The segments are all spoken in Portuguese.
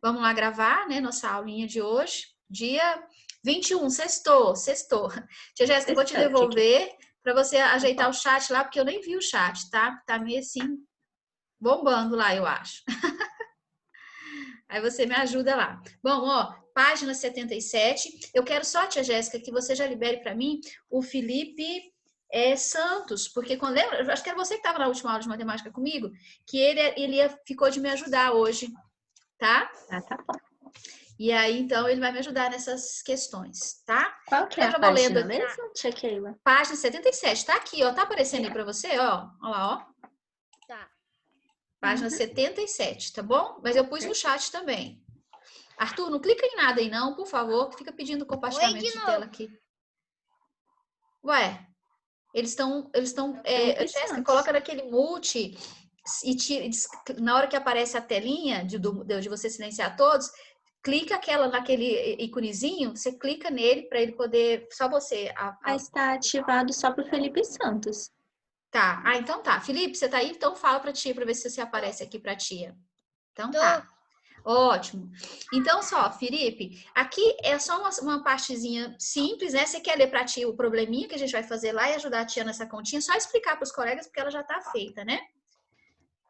Vamos lá gravar, né, nossa aulinha de hoje. Dia 21, sextou. Tia Jéssica, eu vou te devolver para você ajeitar o chat lá, porque eu nem vi o chat, tá? Tá meio assim, bombando lá, eu acho. Aí você me ajuda lá. Bom, ó, página 77. Eu quero só, tia Jéssica, que você já libere para mim o Felipe Santos, porque quando lembra, acho que era você que estava na última aula de matemática comigo, que ele ficou de me ajudar hoje, tá? Ah, tá bom. E aí, então, ele vai me ajudar nessas questões, tá? Qual que é Então, eu a já vou lendo página aqui. mesmo, tia Keila? Página 77, tá aqui, ó. Tá aparecendo aí para você, ó. Ó lá, ó. Tá. Página 77, tá bom? Mas eu pus no chat também. Arthur, não clica em nada aí não, por favor, que fica pedindo compartilhamento de tela aqui. Ué, eles estão, Felipe Jéssica, Santos. coloca naquele multi e tira, na hora que aparece a telinha de você silenciar todos, clica naquele íconezinho, você clica nele para ele poder, só você. Mas está ativado só para o Felipe Santos. Tá, então tá. Felipe, você tá aí? Então fala pra tia, pra ver se você aparece aqui pra tia. Então Tô. tá. Ótimo. Então, só, Felipe, aqui é só uma partezinha simples, né? Você quer ler pra tia o probleminha que a gente vai fazer lá e ajudar a tia nessa continha? Só explicar para os colegas, porque ela já tá feita, né?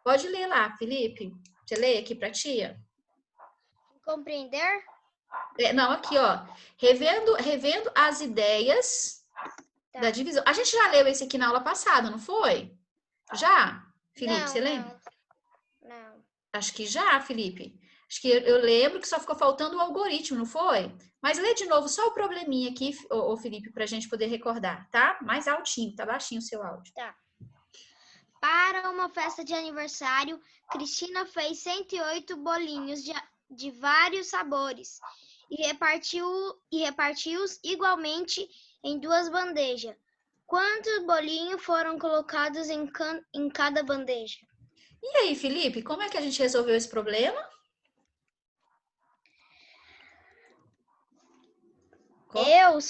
Pode ler lá, Felipe. Você lê aqui pra tia? Compreender? Não, aqui, ó. Revendo as ideias da divisão. A gente já leu esse aqui na aula passada, não foi? Já? Felipe, você lembra? Não. Acho que já, Felipe. Acho que eu lembro que só ficou faltando o algoritmo, não foi? Mas lê de novo só o probleminha aqui, ô Felipe, para a gente poder recordar, tá? Mais altinho, tá baixinho o seu áudio. Tá. Para uma festa de aniversário, Cristina fez 108 bolinhos de vários sabores e repartiu-os igualmente em 2 bandejas. Quantos bolinhos foram colocados em cada bandeja? E aí, Felipe, como é que a gente resolveu esse problema? Eu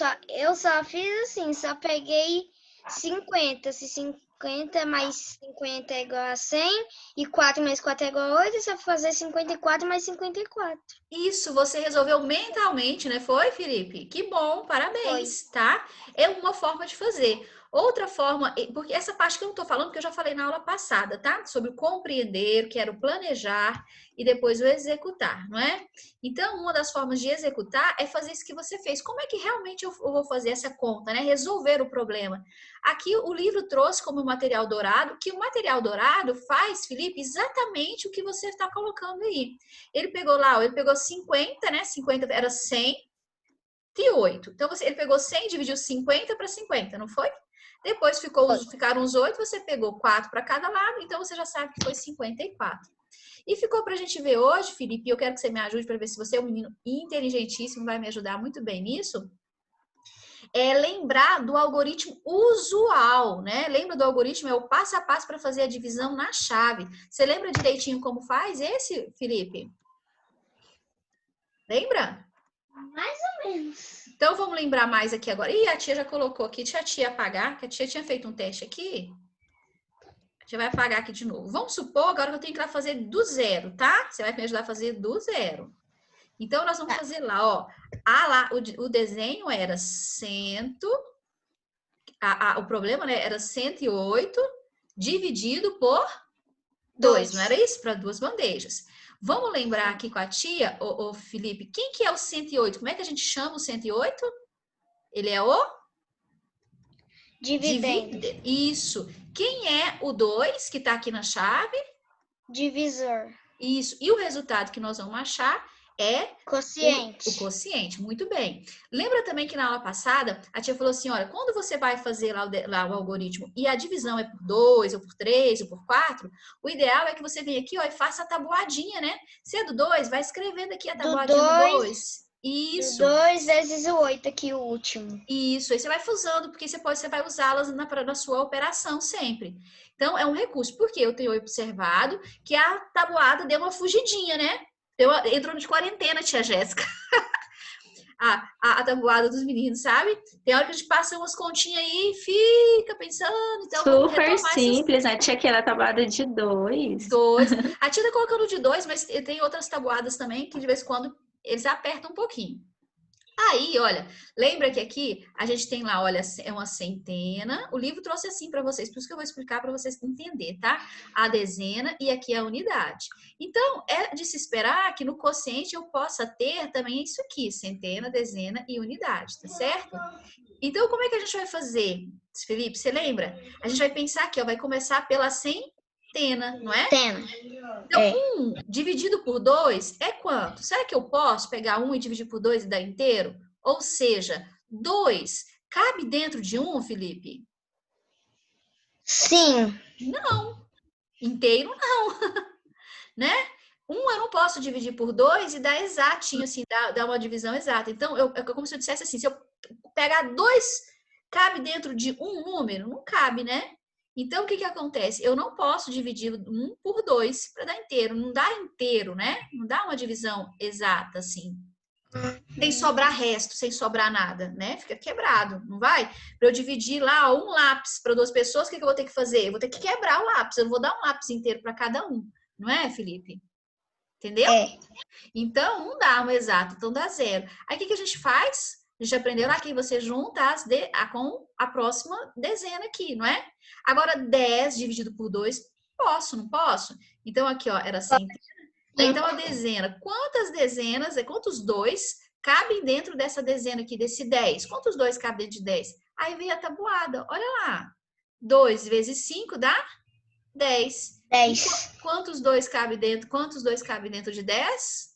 só fiz assim, só peguei 50. Se 50 mais 50 é igual a 100 e 4 mais 4 é igual a 8, só fazer 54 mais 54. Isso, você resolveu mentalmente, né? Foi, Felipe? Que bom, parabéns, tá? É uma forma de fazer. Outra forma, porque essa parte que eu não tô falando, porque eu já falei na aula passada, tá? Sobre o compreender, que era o planejar e depois o executar, não é? Então, uma das formas de executar é fazer isso que você fez. Como é que realmente eu vou fazer essa conta, né? Resolver o problema. Aqui o livro trouxe como material dourado, que o material dourado faz, Felipe, exatamente o que você está colocando aí. Ele pegou lá, ele pegou 50, né? 50 era 108. Então, ele pegou 100, dividiu 50 para 50, não foi? Depois ficaram os 8, você pegou 4 para cada lado, então você já sabe que foi 54. E ficou para a gente ver hoje, Felipe, eu quero que você me ajude para ver se você é um menino inteligentíssimo, vai me ajudar muito bem nisso. É lembrar do algoritmo usual, né? Lembra do algoritmo? É o passo a passo para fazer a divisão na chave. Você lembra direitinho como faz esse, Felipe? Lembra? Mais ou menos. Então, vamos lembrar mais aqui agora. Ih, a tia já colocou aqui. Deixa a tia apagar, que a tia tinha feito um teste aqui. A tia vai apagar aqui de novo. Vamos supor agora que eu tenho que ir lá fazer do zero, tá? Você vai me ajudar a fazer do zero. Então, nós vamos fazer lá, ó. O desenho era 100... o problema, né, era 108 dividido por 2, não era isso? Para 2 bandejas. Vamos lembrar aqui com a tia, ô Felipe, quem que é o 108? Como é que a gente chama o 108? Ele é o? Dividendo. Isso. Quem é o 2 que está aqui na chave? Divisor. Isso. E o resultado que nós vamos achar é Quociente. O quociente. Muito bem. Lembra também que na aula passada a tia falou assim, olha, quando você vai fazer lá o algoritmo e a divisão é por 2, ou por 3, ou por 4, o ideal é que você venha aqui, ó, e faça a tabuadinha, né? Se é do 2, vai escrevendo aqui a tabuadinha do 2. Isso. Do 2 vezes o 8 aqui, o último. Isso, aí você vai fusando, porque você vai usá-las na sua operação sempre. Então, é um recurso. Porque eu tenho observado que a tabuada deu uma fugidinha, né? Entrou de quarentena, tia Jéssica. a tabuada dos meninos, sabe? Tem hora que a gente passa umas continhas aí e fica pensando. Então, vamos Super retomar essas simples, né? Tinha aquela tabuada de 2. dois. A tia tá colocando de 2, mas tem outras tabuadas também que de vez em quando eles apertam um pouquinho. Aí, olha, lembra que aqui a gente tem lá, olha, é uma centena. O livro trouxe assim para vocês, por isso que eu vou explicar para vocês entenderem, tá? A dezena e aqui a unidade. Então, é de se esperar que no quociente eu possa ter também isso aqui, centena, dezena e unidade, tá certo? Então, como é que a gente vai fazer, Felipe? Você lembra? A gente vai pensar aqui, ó, vai começar pela centena, não é? Tem. Então, É. 1 dividido por 2 é quanto? Será que eu posso pegar 1 e dividir por 2 e dar inteiro? Ou seja, 2 cabe dentro de 1, Felipe? Sim. Não. Inteiro não, né? 1 eu não posso dividir por 2 e dar exatinho, assim, dar uma divisão exata. Então, é como se eu dissesse assim, se eu pegar 2, cabe dentro de um número? Não cabe, né? Então, o que acontece? Eu não posso dividir 1 por 2 para dar inteiro. Não dá inteiro, né? Não dá uma divisão exata, assim. Sem sobrar resto, sem sobrar nada, né? Fica quebrado, não vai? Para eu dividir lá ó, um lápis para 2 pessoas, o que eu vou ter que fazer? Eu vou ter que quebrar o lápis. Eu não vou dar um lápis inteiro para cada um. Não é, Felipe? Entendeu? É. Então, não dá um exato, então dá 0. Aí, o que a gente faz? A gente aprendeu lá que você junta com a próxima dezena aqui, não é? Agora, 10 dividido por 2, posso, não posso? Então, aqui, ó, era centena. Então, a dezena, quantos 2 cabem dentro dessa dezena aqui, desse 10? Quantos 2 cabem dentro de 10? Aí vem a tabuada, olha lá. 2 vezes 5 dá 10. 10. Quantos 2 cabem dentro de 10?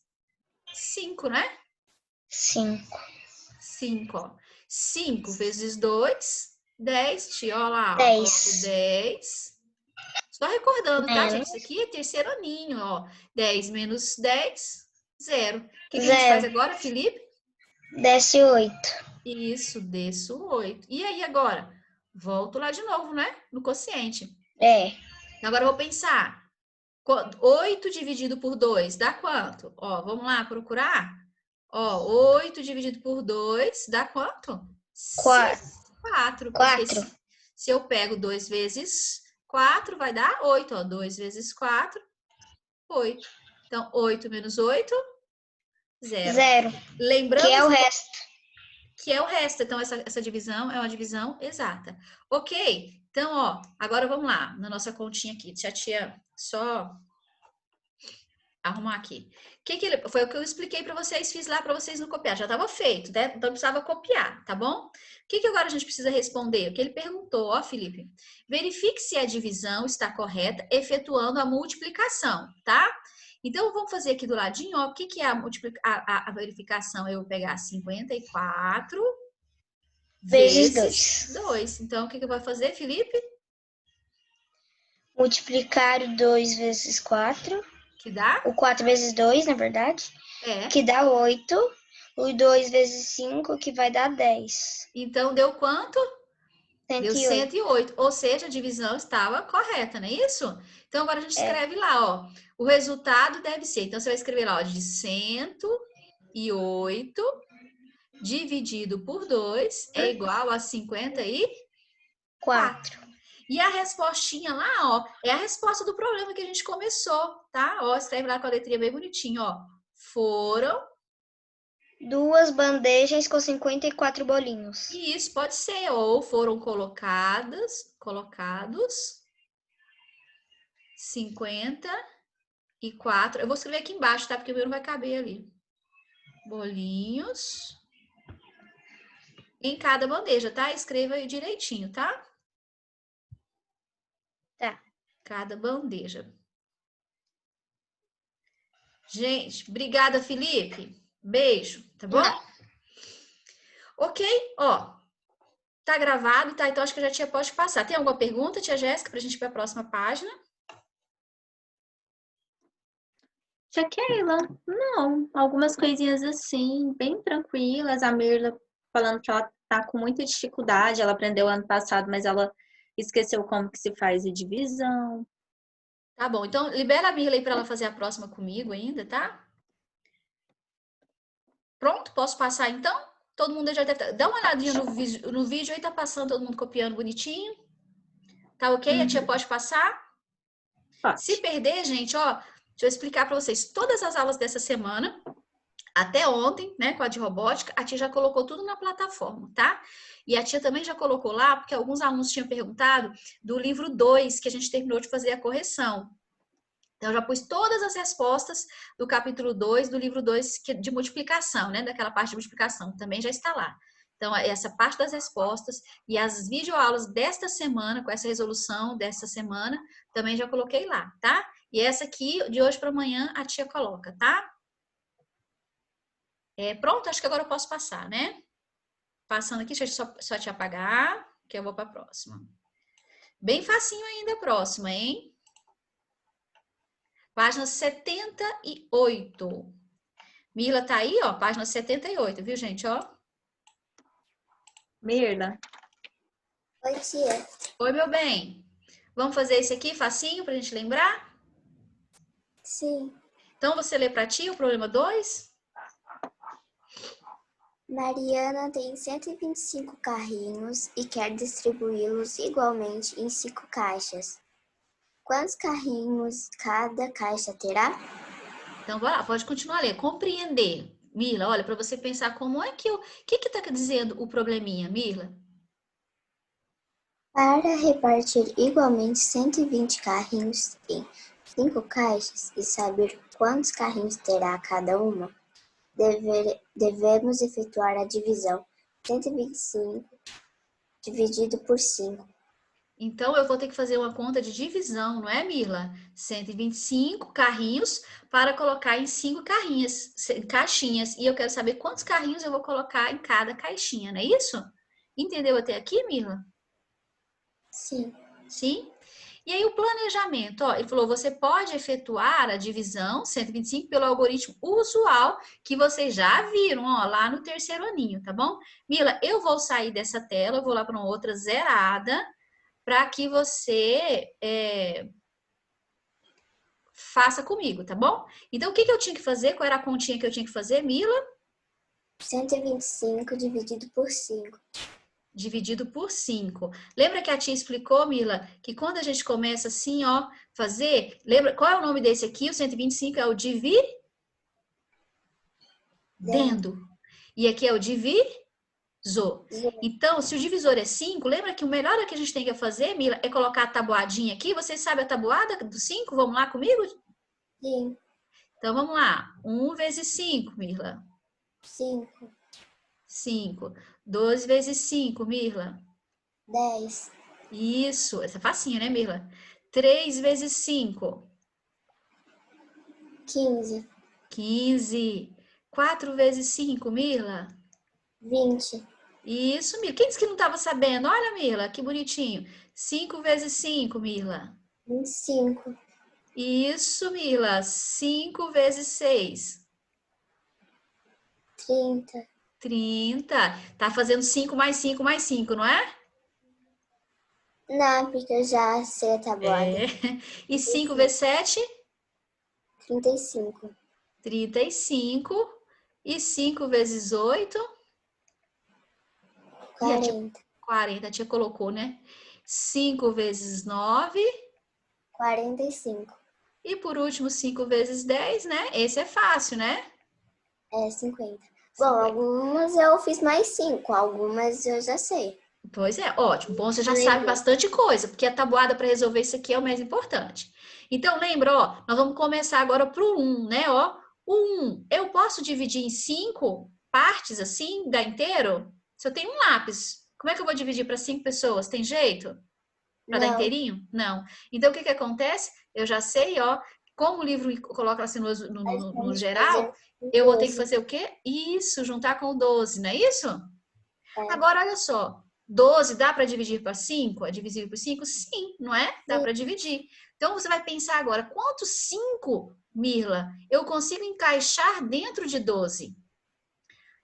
5, né? 5. 5, ó. 5 vezes 2, 10, tia, ó lá, ó. 10. 10. Só recordando, tá, gente? Menos. Isso aqui é terceiro aninho, ó. 10 menos 10, 0. O que a gente 0. faz agora, Felipe? Desce 8. Isso, desço 8. E aí, agora? Volto lá de novo, né? No quociente. É. Agora eu vou pensar. 8 dividido por 2 dá quanto? Ó, vamos lá procurar? Ó, 8 dividido por 2 dá quanto? 4. Porque 4. se eu pego 2 vezes 4, vai dar 8. Ó, 2 vezes 4, 8. Então, 8 menos 8, 0. 0. Lembrando Que é o resto. que é o resto. Então, essa divisão é uma divisão exata. Ok? Então, ó, agora vamos lá, na nossa continha aqui. Deixa a tia só arrumar aqui. Foi o que eu expliquei para vocês, fiz lá para vocês não copiar. Já estava feito, né? Então, precisava copiar, tá bom? O que agora a gente precisa responder? O que ele perguntou, ó, Felipe. Verifique se a divisão está correta, efetuando a multiplicação, tá? Então, vamos fazer aqui do ladinho, ó. O que é a verificação? Eu vou pegar 54 vezes 2. Então, o que eu vou fazer, Felipe? Multiplicar o 2 vezes 4. Que dá? O 4 vezes 2, na verdade. É. Que dá 8. O 2 vezes 5, que vai dar 10. Então, deu quanto? 108. Deu 108. Ou seja, a divisão estava correta, não é isso? Então, agora a gente escreve lá, ó. O resultado deve ser. Então, você vai escrever lá, ó, de 108 dividido por 2 é igual a 54. E a respostinha lá, ó, é a resposta do problema que a gente começou, tá? Ó, escreve lá com a letrinha bem bonitinho, ó. Foram 2 bandejas com 54 bolinhos. E isso pode ser, ou foram colocados 54. Eu vou escrever aqui embaixo, tá? Porque o meu não vai caber ali. Bolinhos em cada bandeja, tá? Escreva aí direitinho, tá? Tá. Cada bandeja. Gente, obrigada, Felipe. Beijo, tá bom? Ok, ó. Tá gravado, tá? Então acho que a tia pode passar. Tem alguma pergunta, tia Jéssica, pra gente ir pra próxima página? Tia Keila, não. Algumas coisinhas assim, bem tranquilas. A Mirla falando que ela tá com muita dificuldade. Ela aprendeu ano passado, mas ela esqueceu como que se faz a divisão. Tá bom, então libera a Mirla aí pra ela fazer a próxima comigo ainda, tá? Pronto. Pronto? Posso passar então? Todo mundo já deve... Dá uma olhadinha no vídeo aí, tá passando todo mundo copiando bonitinho. Tá ok? A tia pode passar? Pode. Se perder, gente, ó, deixa eu explicar para vocês. Todas as aulas dessa semana, até ontem, né, com a de robótica, a tia já colocou tudo na plataforma, tá? E a tia também já colocou lá, porque alguns alunos tinham perguntado do livro 2, que a gente terminou de fazer a correção. Então, eu já pus todas as respostas do capítulo 2, do livro 2 de multiplicação, né? Daquela parte de multiplicação, também já está lá. Então, essa parte das respostas e as videoaulas desta semana, com essa resolução desta semana, também já coloquei lá, tá? E essa aqui, de hoje para amanhã, a tia coloca, tá? Pronto, acho que agora eu posso passar, né? Passando aqui, deixa eu só te apagar, que eu vou para a próxima. Bem facinho ainda a próxima, hein? Página 78. Mila tá aí, ó, página 78, viu, gente, ó? Mirla. Oi, tia. Oi, meu bem. Vamos fazer esse aqui facinho pra gente lembrar? Sim. Então, você lê pra ti o problema 2? Mariana tem 125 carrinhos e quer distribuí-los igualmente em 5 caixas. Quantos carrinhos cada caixa terá? Então, bora lá, pode continuar a ler. Compreender. Mila, olha, para você pensar como é que o que tá dizendo o probleminha, Mila? Para repartir igualmente 120 carrinhos em 5 caixas e saber quantos carrinhos terá cada uma, devemos efetuar a divisão 125 dividido por 5. Então, eu vou ter que fazer uma conta de divisão, não é, Mila? 125 carrinhos para colocar em 5 caixinhas. E eu quero saber quantos carrinhos eu vou colocar em cada caixinha, não é isso? Entendeu até aqui, Mila? Sim. Sim? E aí o planejamento, ó, ele falou, você pode efetuar a divisão 125 pelo algoritmo usual que vocês já viram, ó, lá no terceiro aninho, tá bom? Mila, eu vou sair dessa tela, eu vou lá para uma outra zerada, para que você faça comigo, tá bom? Então, o que eu tinha que fazer? Qual era a continha que eu tinha que fazer, Mila? 125 dividido por 5. Dividido por 5. Lembra que a tia explicou, Mila, que quando a gente começa assim, ó, fazer, lembra, qual é o nome desse aqui? O 125 é o dividendo. E aqui é o divisor. Então, se o divisor é 5, lembra que o melhor que a gente tem que fazer, Mila, é colocar a tabuadinha aqui. Vocês sabem a tabuada do 5? Vamos lá comigo? Sim. Então, vamos lá. 1 vezes 5, Mila. 5. 5. 2 vezes 5, Mirla. 10. Isso, essa é facinho, né, Mirla? 3 vezes 5. 15. 15. 4 vezes 5, Mirla. 20. Isso, Mirla. Quem disse que não estava sabendo? Olha, Mirla, que bonitinho. 5 vezes 5, Mirla. 25. Isso, Mirla. 5 vezes 6. 30. 30. Tá fazendo 5 mais 5 mais 5, não é? Não, porque eu já sei a tabuada. E 5 vezes 7? 35. 35. E 5 vezes 8? 40. 40, a tia colocou, né? 5 vezes 9. 45. E por último, 5 vezes 10, né? Esse é fácil, né? É 50. Bom, algumas eu fiz mais 5, algumas eu já sei. Pois é, ótimo. Bom, você já sabe bastante coisa, porque a tabuada para resolver isso aqui é o mais importante. Então, lembra, ó, nós vamos começar agora pro 1, né? Ó, o 1, eu posso dividir em 5 partes assim, dar inteiro? Se eu tenho um lápis, como é que eu vou dividir para 5 pessoas? Tem jeito? Para dar Não. inteirinho? Não. Então, o que acontece? Eu já sei, ó, como o livro coloca assim no geral, eu vou ter que fazer o quê? Isso, juntar com o 12, não é isso? É. Agora, olha só. 12 dá para dividir para 5? É divisível por 5? Sim, não é? Dá para dividir. Então, você vai pensar agora, quantos 5, Mirla, eu consigo encaixar dentro de 12?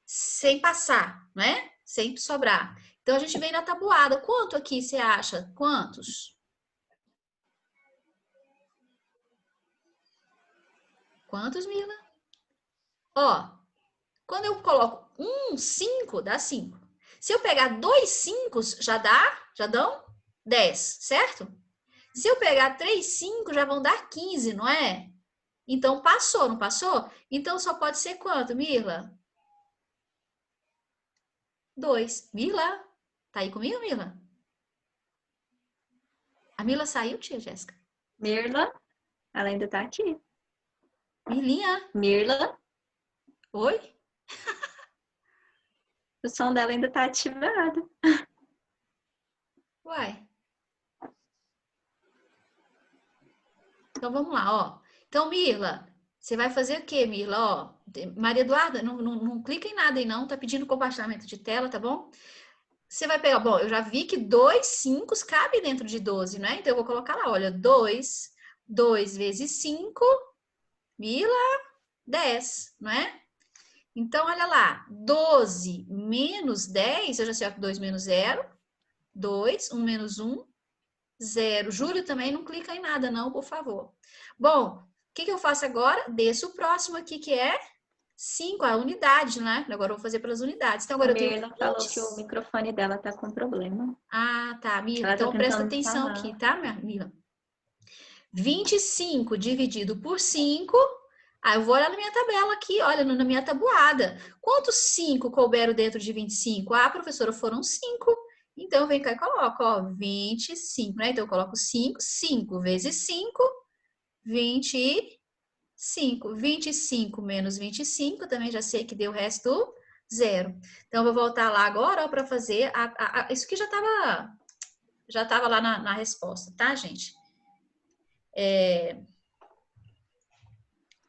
Sem passar, não é? Sem sobrar. Então, a gente vem na tabuada. Quanto aqui você acha? Quantos? Quantos, Mirla? Ó, Quando eu coloco 5, dá 5. Se eu pegar 2 5, já dão 10, certo? Se eu pegar 3 5, já vão dar 15, não é? Então, passou, não passou? Então, só pode ser quanto, Mirla? 2. Mirla, tá aí comigo, Mirla? A Mirla saiu, tia Jéssica? Mirla, ela ainda tá aqui. Mirlinha? Mirla, Oi? o som dela ainda tá ativado. Uai. Então, vamos lá, ó. Então, Mirla, você vai fazer o quê, Mirla? Ó, Maria Eduarda, não clica em nada aí não, tá pedindo compartilhamento de tela, tá bom? Você vai pegar, bom, eu já vi que 2 5 cabe dentro de 12, né? Então, eu vou colocar lá, olha, 2 vezes 5, Mirla, 10, não é? Então, olha lá, 12 menos 10, eu já sei que 2 menos 0, 2, 1 menos 1, 0. Júlio também não clica em nada não, por favor. Bom, o que eu faço agora? Desço o próximo aqui, que é 5, a unidade, né? Agora eu vou fazer pelas unidades. Então, agora eu tenho... Mirla falou que o microfone dela tá com problema. Ah, tá, Mila. Ela tá Então, presta tentando atenção falar. aqui, tá, Mila? 25 dividido por 5. Ah, eu vou olhar na minha tabela aqui, olha, na minha tabuada. Quantos 5 couberam dentro de 25? Ah, professora, foram 5. Então, eu venho cá e coloco, ó, 25, né? Então, eu coloco 5. 5 vezes 5, 25. 25 menos 25, também já sei que deu o resto 0. Então, eu vou voltar lá agora, ó, para fazer isso que já estava lá na resposta, tá, gente?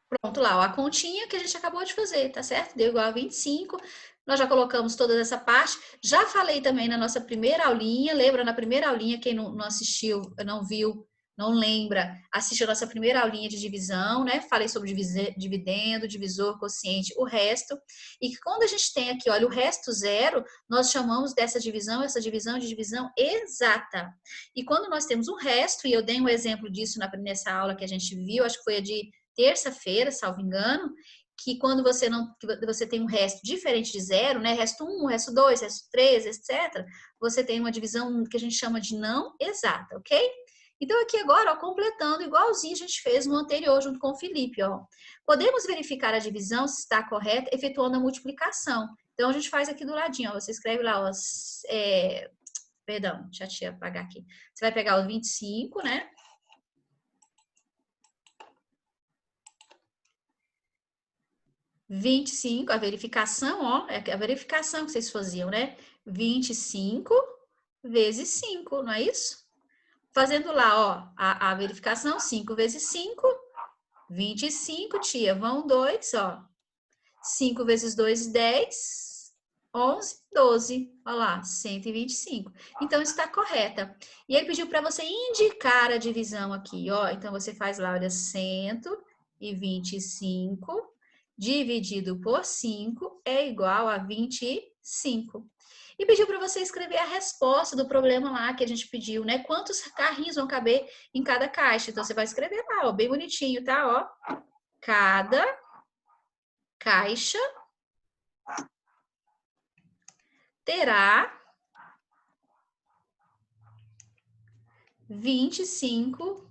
Pronto lá, ó, a continha que a gente acabou de fazer, tá certo? Deu igual a 25. Nós já colocamos toda essa parte. Já falei também na nossa primeira aulinha, lembra na primeira aulinha, quem não assistiu, não viu, não lembra, assiste a nossa primeira aulinha de divisão, né? Falei sobre dividendo, divisor, quociente, o resto. E que quando a gente tem aqui, olha, o resto 0, nós chamamos essa divisão de divisão exata. E quando nós temos um resto, e eu dei um exemplo disso nessa aula que a gente viu, acho que foi a de terça-feira, salvo engano, que quando você tem um resto diferente de 0, né? Resto 1, resto 2, resto 3, etc., você tem uma divisão que a gente chama de não exata, ok? Então, aqui agora, ó, completando igualzinho a gente fez no anterior, junto com o Felipe, ó. Podemos verificar a divisão, se está correta, efetuando a multiplicação. Então, a gente faz aqui do ladinho, ó. Você escreve lá, ó, perdão, deixa eu apagar aqui. Você vai pegar o 25, né? 25, a verificação, ó, é a verificação que vocês faziam, né? 25 vezes 5, não é isso? Fazendo lá, ó, a verificação, 5 vezes 5, 25, tia, vão 2, ó. 5 vezes 2, 10, 11, 12, olha lá, 125. Então, está correta. E ele pediu para você indicar a divisão aqui, ó. Então, você faz lá, olha, 125 dividido por 5 é igual a 25. E pediu para você escrever a resposta do problema lá que a gente pediu, né? Quantos carrinhos vão caber em cada caixa? Então, você vai escrever lá, ó, bem bonitinho, tá? Ó, cada caixa terá 25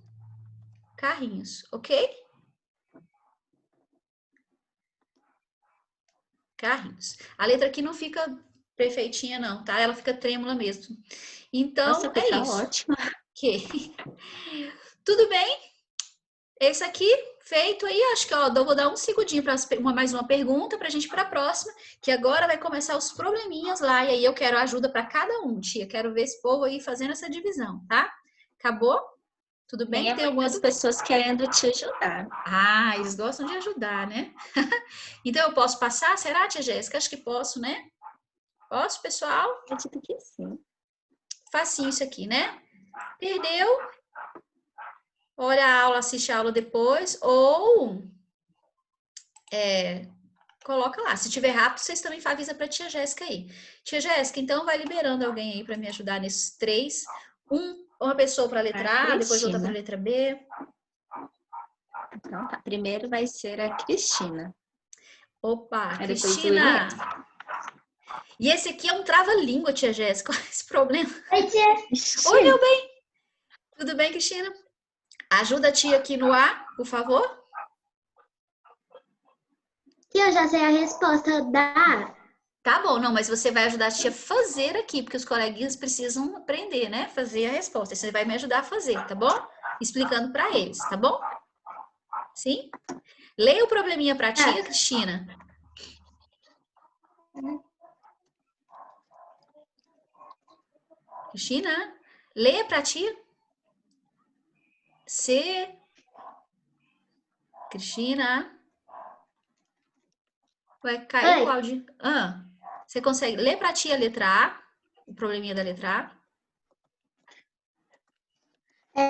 carrinhos, ok? Carrinhos. A letra aqui não fica perfeitinha, não, tá? Ela fica trêmula mesmo. Então, nossa, é tá isso. ótima. Tudo bem? Esse aqui, feito aí, acho que ó, eu vou dar um segundinho para mais uma pergunta para a gente ir para a próxima, que agora vai começar os probleminhas lá, e aí eu quero ajuda para cada um, tia. Quero ver esse povo aí fazendo essa divisão, tá? Acabou? Tudo bem? Tem algumas pessoas querendo te ajudar. Ah, eles gostam de ajudar, né? Então, eu posso passar? Será, tia Jéssica? Acho que posso, né? Posso, pessoal? Acredito que sim. Facinho isso aqui, né? Perdeu? Olha a aula, assiste a aula depois, ou coloca lá. Se tiver rápido, vocês também avisam para tia Jéssica aí. Tia Jéssica, então vai liberando alguém aí para me ajudar nesses 3. Uma pessoa para a letra A, depois outra para a letra B. Então tá, primeiro vai ser a Cristina. Opa, Aí depois Cristina. E esse aqui é um trava-língua, tia Jéssica. Qual é esse problema? Oi, tia. Oi, meu bem. Tudo bem, Cristina? Ajuda a tia aqui no A, por favor. Eu já sei a resposta da... Tá bom, não, mas você vai ajudar a tia a fazer aqui, porque os coleguinhas precisam aprender, né? Fazer a resposta. Você vai me ajudar a fazer, tá bom? Explicando para eles, tá bom? Sim? Leia o probleminha para a tia, Cristina. Cristina, leia para a tia. Cristina. Vai cair o áudio. Você consegue ler para a tia a letra A? O probleminha da letra A?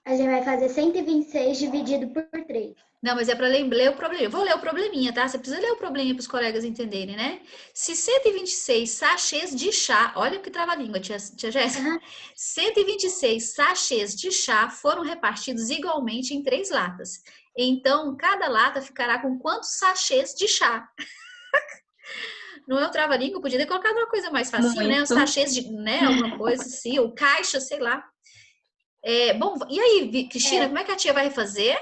A gente vai fazer 126 dividido por 3. Não, mas é para ler o probleminha. Eu vou ler o probleminha, tá? Você precisa ler o probleminha para os colegas entenderem, né? Se 126 sachês de chá... Olha que trava-língua, tia Jéssica. 126 sachês de chá foram repartidos igualmente em 3 latas. Então, cada lata ficará com quantos sachês de chá? Não é o trava-língua, podia ter colocado uma coisa mais fácil, né? Os sachês de, né? Alguma coisa assim, ou caixa, sei lá. Bom, e aí, Cristina, como é que a tia vai refazer?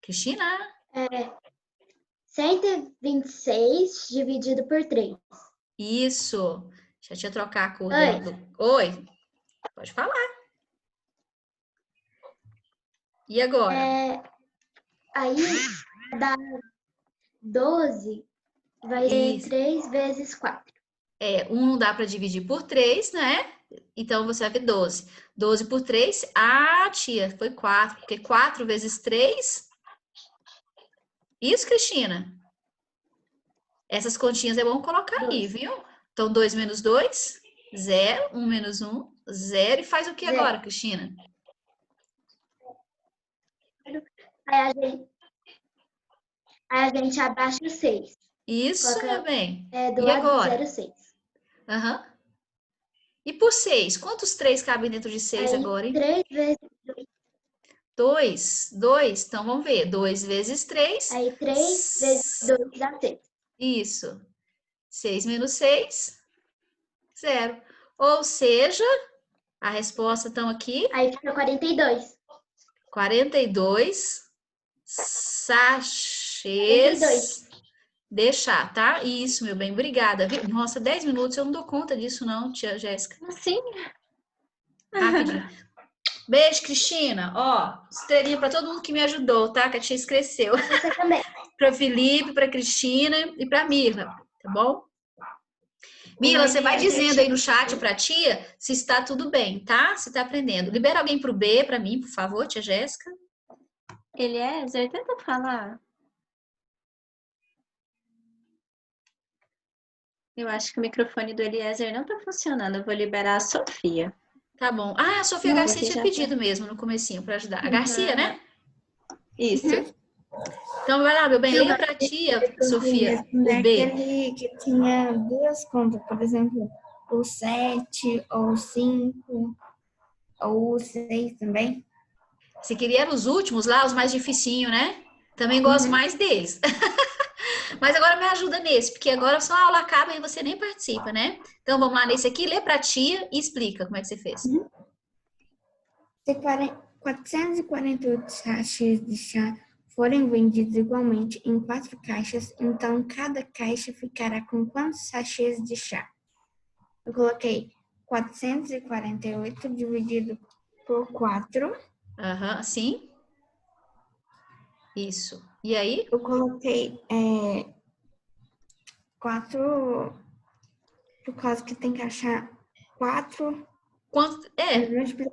Cristina? 126 dividido por 3. Isso. Deixa a tia trocar a cor dela. Oi. Pode falar. E agora? Aí dá 12, vai ser 3 vezes 4. 1 não dá para dividir por 3, né? Então, você vai ver 12. 12 por 3, tia, foi 4. Porque 4 vezes 3... Isso, Cristina? Essas continhas é bom colocar aí, viu? Então, 2 menos 2, 0. 1 menos 1, 0. E faz o que agora, Cristina? Aí a gente abaixa o 6. Isso, Coloca, meu bem. do E lado agora? 0,6. E por 6? Quantos 3 cabem dentro de 6 agora, hein? 3 vezes 2. 2. Então, vamos ver. 2 vezes 3. Aí 3 vezes 2 dá 6. Isso. 6 menos 6, 0. Ou seja, a resposta então aqui... Aí fica 42. 42 sachês de chá, tá? Isso, meu bem. Obrigada. Nossa, 10 minutos. Eu não dou conta disso não, tia Jéssica. Sim. Rapidinho. Beijo, Cristina. Ó, estrelinha para todo mundo que me ajudou, tá? Que a tia escreveu. Você também. Para Felipe, para Cristina e para Mirla, tá bom? Mirla, você vai dizendo aí no chat para tia se está tudo bem, tá? Se está aprendendo. Libera alguém para o B, para mim, por favor, tia Jéssica. Eliezer, tenta falar. Eu acho que o microfone do Eliezer não tá funcionando. Eu vou liberar a Sofia. Tá bom. Ah, a Sofia Garcia tinha pedido mesmo no comecinho para ajudar. A Garcia, né? Isso. Então, vai lá, meu bem. Leia pra tia, Sofia, o B. Aquele que tinha 2 contas, por exemplo, o 7, ou o 5, ou o 6 também. Você queria os últimos lá, os mais dificinho, né? Também gosto mais deles. Mas agora me ajuda nesse, porque agora só a aula acaba e você nem participa, né? Então, vamos lá nesse aqui. Lê pra tia e explica como é que você fez. Se 448 sachês de chá forem vendidos igualmente em 4 caixas, então cada caixa ficará com quantos sachês de chá? Eu coloquei 448 dividido por 4. Sim. Isso. E aí? Eu coloquei 4, por causa que tem que achar 4. Quanto?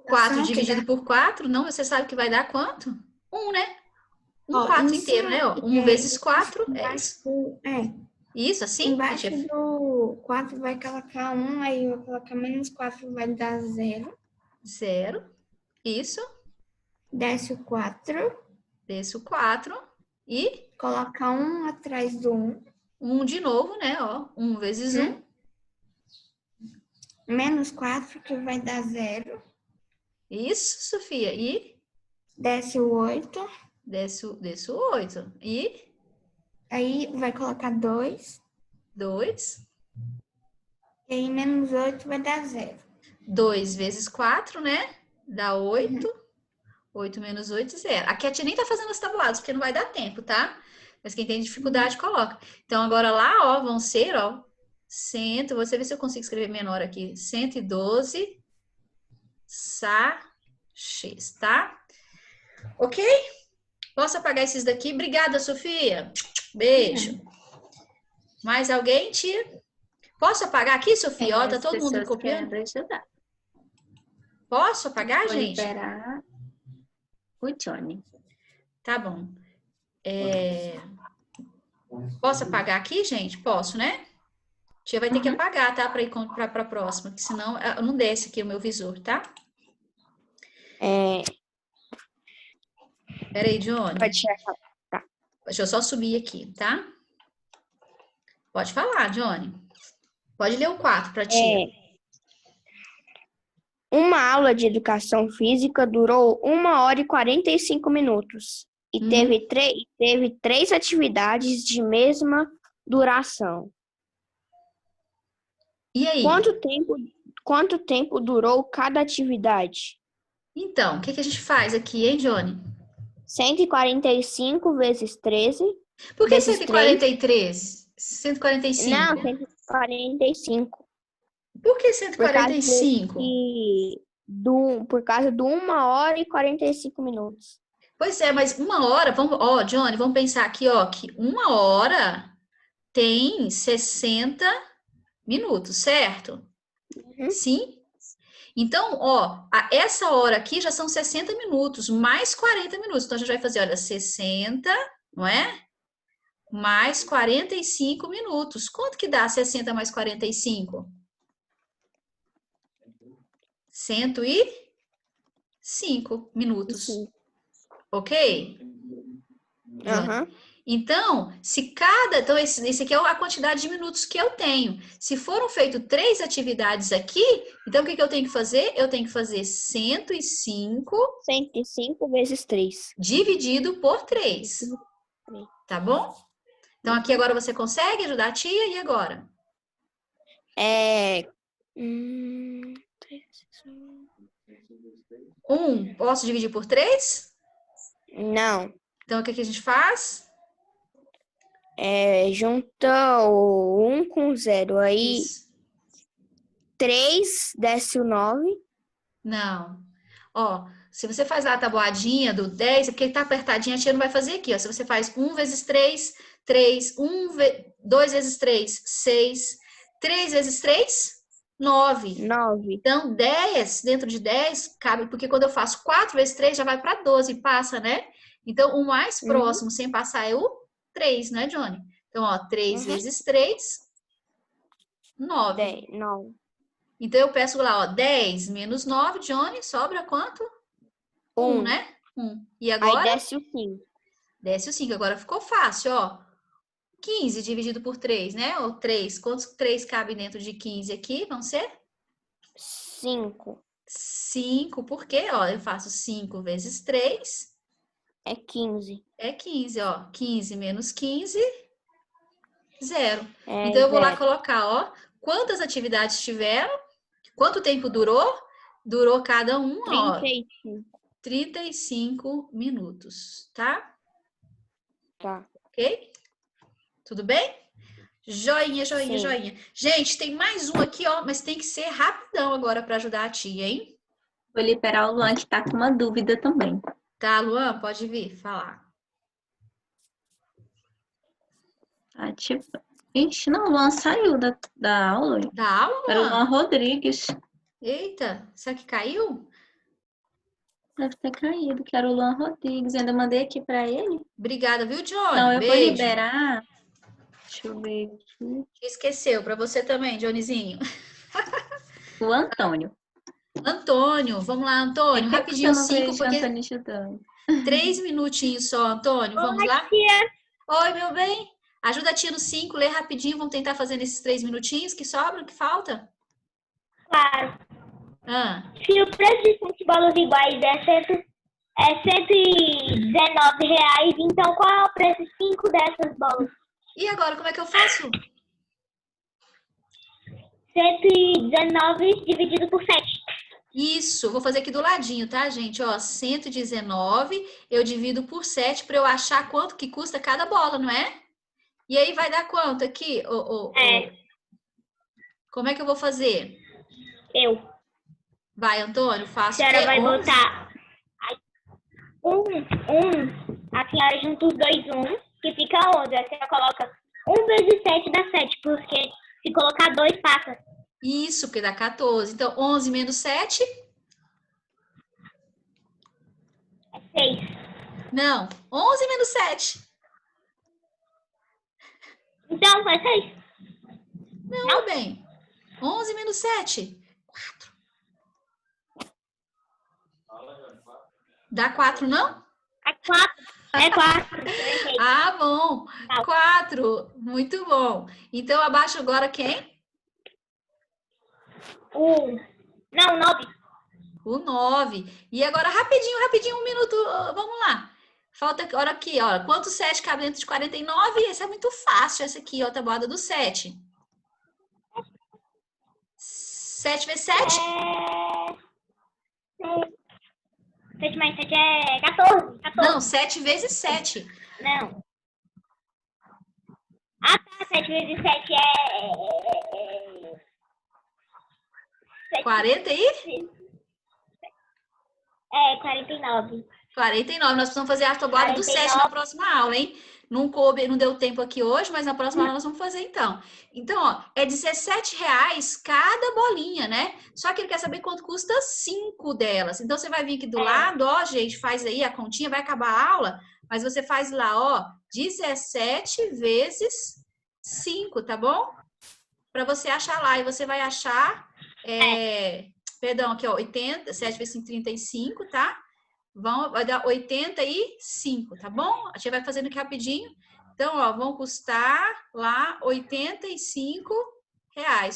4 dividido por 4, não, você sabe que vai dar quanto? 1, né? 4 inteiro, né? 1 vezes 4 é isso. Isso, assim? Embaixo do 4 vai colocar 1, aí eu vou colocar menos 4, vai dar 0. 0. Isso. Desce o 4. Desce o 4. E? Coloca 1 atrás do 1. 1 de novo, né? 1 vezes 1. Menos 4, que vai dar 0. Isso, Sofia. E? Desce o 8. Desce o 8. E Aí vai colocar 2. 2. E aí menos 8 vai dar 0. 2 vezes 4, né? Dá 8. 8 menos 8, 0. Aqui a tia nem tá fazendo os tabulados, porque não vai dar tempo, tá? Mas quem tem dificuldade, coloca. Então, agora lá, ó, vão ser, ó, 100, você vê se eu consigo escrever menor aqui. 112 sachês, tá? Ok? Posso apagar esses daqui? Obrigada, Sofia. Beijo. Mais alguém, tia? Posso apagar aqui, Sofia? Ó, tá todo mundo copiando. Posso apagar, Vou gente? liberar o Johnny. Tá bom. Posso apagar aqui, gente? Posso, né? Tia vai ter que apagar, tá? Para ir para a próxima, porque senão não desce aqui o meu visor, tá? Peraí, Johnny. Pode tirar. Tá. Deixa eu só subir aqui, tá? Pode falar, Johnny. Pode ler o 4 para tia. Uma aula de educação física durou 1 hora e 45 minutos. E teve 3 atividades de mesma duração. E aí? Quanto tempo durou cada atividade? Então, o que a gente faz aqui, hein, Johnny? 145 vezes 13. Por que vezes 143? 145? Não, 145. Por que 145? Por causa de 1 hora e 45 minutos. Pois é, mas 1 hora, Johnny, vamos pensar aqui, ó, que 1 hora tem 60 minutos, certo? Sim? Então, ó, essa hora aqui já são 60 minutos, mais 40 minutos. Então, a gente vai fazer, olha, 60, não é? Mais 45 minutos. Quanto que dá 60 mais 45? 105 minutos. Ok? Então, então esse aqui é a quantidade de minutos que eu tenho. Se foram feitas 3 atividades aqui, então o que eu tenho que fazer? Eu tenho que fazer 105 vezes 3. dividido por 3. Tá bom? Então, aqui agora você consegue ajudar a tia? E agora? Posso dividir por 3? Não. Então, o que a gente faz? Junta o 1 com o 0. Aí, Isso. 3 desce o 9. Não. Ó, se você faz lá a tabuadinha do 10, é porque tá apertadinha, a tia não vai fazer aqui, ó. Se você faz 1 vezes 3, 3. 2 vezes 3, 6. 3 vezes 3, 9. Então, 10, dentro de 10, cabe, porque quando eu faço 4 vezes 3, já vai para 12, passa, né? Então, o mais próximo sem passar é o 3, né, Johnny? Então, ó, 3 vezes 3, 9. 9. Então, eu peço lá, ó, 10 menos 9, Johnny, sobra quanto? 1, né? 1. E agora? Aí desce o 5. Desce o 5. Agora ficou fácil, ó. 15 dividido por 3, né? Ou 3. Quantos 3 cabe dentro de 15 aqui? Vão ser? 5. 5, por quê? Ó, eu faço 5 vezes 3. É 15. É 15, ó. 15 menos 15, 0. É então, eu vou lá 0. colocar, ó, quantas atividades tiveram, quanto tempo durou? Durou cada um, 35. ó. 35 minutos, tá? Tá. Ok? Tudo bem? Joinha, joinha, Sim. joinha. Gente, tem mais um aqui, ó, mas tem que ser rapidão agora para ajudar a tia, hein? Vou liberar o Luan, que tá com uma dúvida também. Tá, Luan, pode vir falar. Ixi, não, o Luan saiu da aula. Da aula, Era o Luan? Luan Rodrigues. Eita, será que caiu? Deve ter caído, que era o Luan Rodrigues. Eu ainda mandei aqui pra ele. Obrigada, viu, Johnny? Não, eu Beijo. vou liberar. Deixa eu ver aqui. Esqueceu, para você também, Johnnyzinho. O Antônio. Antônio, vamos lá, Antônio, rapidinho, 5, porque Antônio estudando. 3 minutinhos só, Antônio, vamos lá? Oi, meu bem. Ajuda a tia no 5, lê rapidinho, vamos tentar fazer nesses 3 minutinhos que sobram, que falta? Claro. Ah, Se o preço de 7 bolas iguais der É R$119. Então, qual é o preço de 5 dessas bolas? E agora, como é que eu faço? 119 dividido por 7. Isso, vou fazer aqui do ladinho, tá, gente? Ó, 119 eu divido por 7 para eu achar quanto que custa cada bola, não é? E aí vai dar quanto aqui? Como é que eu vou fazer? Vai, Antônio, A faço o senhora quê? vai 11? botar a senhora junta os dois que fica 11. A senhora coloca 1 vezes 7 dá 7, porque se colocar 2 passa. Isso, porque dá 14. Então, 11 menos 7? 6. Não, 11 menos 7. Então, vai 6. Não, meu bem. 11 menos 7. 4. Dá 4, não? É 4. É 4. Ah, bom. 4. Muito bom. Então, abaixo agora quem? Não, 9. O 9. E agora, rapidinho, 1 minuto. Vamos lá. Falta agora aqui, ó. Quantos 7 cabe dentro de 49? Esse é muito fácil, essa aqui, ó, a tabuada do 7. 7 vezes 7? 7 mais 7 é 14. Não, 7 vezes 7. Não. Ah, tá. 7 vezes 7 é... 40 e? É 49. 49. Nós precisamos fazer a tabuada do 7 na próxima aula, hein? Não coube, não deu tempo aqui hoje, mas na próxima aula nós vamos fazer então. Então, ó, é R$17 cada bolinha, né? Só que ele quer saber quanto custa 5 delas. Então, você vai vir aqui do lado, ó, gente, faz aí a continha, vai acabar a aula, mas você faz lá, ó, 17 vezes 5, tá bom? Para você achar lá, e você vai achar, perdão, aqui, ó, 80, 7 vezes 5, 35, tá? Vai dar 85, tá bom? A gente vai fazendo aqui rapidinho. Então, ó, vão custar lá R$85.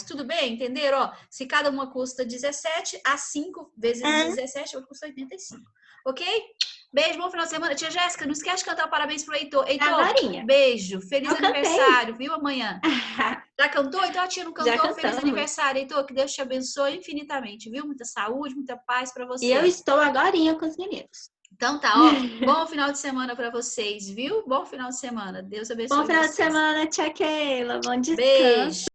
Tudo bem? Entenderam? Ó, se cada uma custa 17, a 5 vezes 17 vai custar 85. Ok? Beijo, bom final de semana. Tia Jéssica, não esquece de cantar o parabéns pro Heitor. Heitor, Agorinha. beijo. Feliz Eu aniversário, viu? Amanhã. Já cantou? Então a tia não Já cantou? Feliz cantamos. aniversário, Heitor. Que Deus te abençoe infinitamente, viu? Muita saúde, muita paz para você. E eu estou agorinha com os meninos. Então tá, ó. Bom final de semana para vocês, viu? Bom final de semana. Deus abençoe Bom final de vocês. semana, tia Keila. Bom descanso. Beijo.